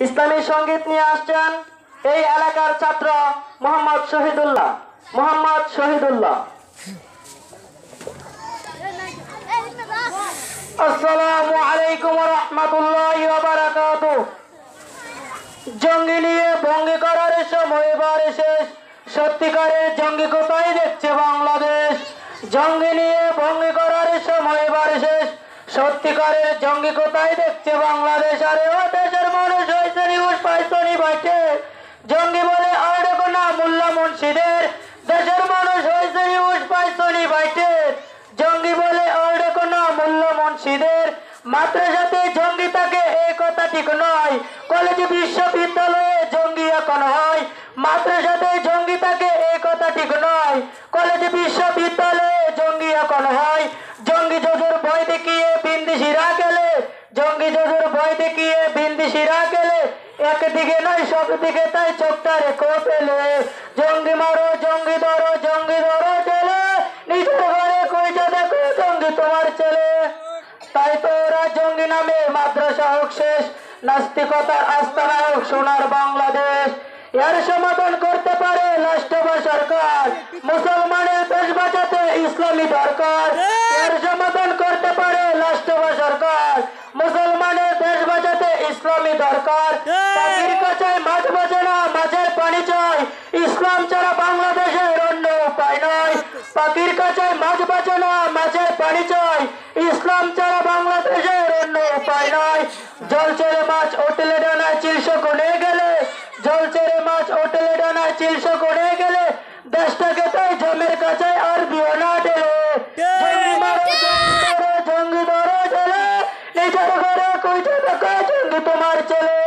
ইসলামী সঙ্গীত নিয়ে আসছেন এই এলাকার ছাত্র মোহাম্মদ শহীদুল্লাহ। আসসালামু আলাইকুম ওয়া রাহমাতুল্লাহি ওয়া বারাকাতুহু। জঙ্গি নিয়ে ভঙ্গি করার সময় এবারে শেষ, সত্যিকারের জঙ্গি কোথায় দেখছে বাংলাদেশ। জঙ্গি নিয়ে ভঙ্গি করার সময় এবারে শেষ, সত্যিকারের জঙ্গি কোথায় দেখছে বাংলাদেশ। আরে ও দেশের মানুষ হয়েছে নিউজ পাইছনি বাইটে, জঙ্গি বলে আর দেখো না মোল্লা মুন্সিদের। দেশের মানুষ হয়েছে নিউজ পাইছনি বাইটে, জঙ্গি বলে আর দেখো না মোল্লা মুন্সিদের। মাদ্রাসাতে জঙ্গি থাকে এই কথা ঠিক নয়, কলেজ বিশ্ববিদ্যালয়ে জঙ্গি এখন হয়। মাদ্রাসাতে জঙ্গি থাকে এই কথা ঠিক নয়, কলেজ বিশ্ববিদ্যালয়ে জঙ্গি এখন হয়। জঙ্গি জজুর ভয় দেখিয়ে বিন্দিশিরা গেলে, জঙ্গি জজুর ভয় দেখিয়ে বিন্দিশিরা গেলে, একদিকে নয় সব দিকে তাই চোখটা রেখো পেলে। জঙ্গি মারো জঙ্গি ধরো চলে, নিজের ঘরে কইটা দেখো জঙ্গি তোমার ছেলে। তাই তো ওরা জঙ্গি নামে মাদ্রাসা হোক শেষ, নাস্তিকতার আস্তানা হোক সোনার বাংলাদেশ। এর সমাধান করতে পারে রাষ্ট্র সরকার, মুসলমানের দেশ বাঁচাতে ইসলামী দরকার। এর সমাধান করতে পারে রাষ্ট্র সরকার, মুসলমানের দেশ বাঁচাতে ইসলামী দরকার। পাখির কাছে মাছ বাঁচে না, মাছের পানি চাই, ইসলাম ছাড়া বাংলাদেশের অন্য উপায় নয়। পাখির কাছে মাছ বাঁচে না, মাছের পানি চাই, ইসলাম ছাড়া বাংলাদেশের অন্য উপায় নয়। জল ছেড়ে মাছ হোটেলে ডানায় চিলশো কোণে গেলে, জল ছেড়ে মাছ হোটেলে ডানায় চিলশো কোণে গেলে, দেশটাকে তাই জমের কাছে আর দিও না ঢেলে। জঙ্গি মারো জঙ্গি ধরো চলে, নিজের ঘরে কইতে দেখো জঙ্গি তোমার ছেলে।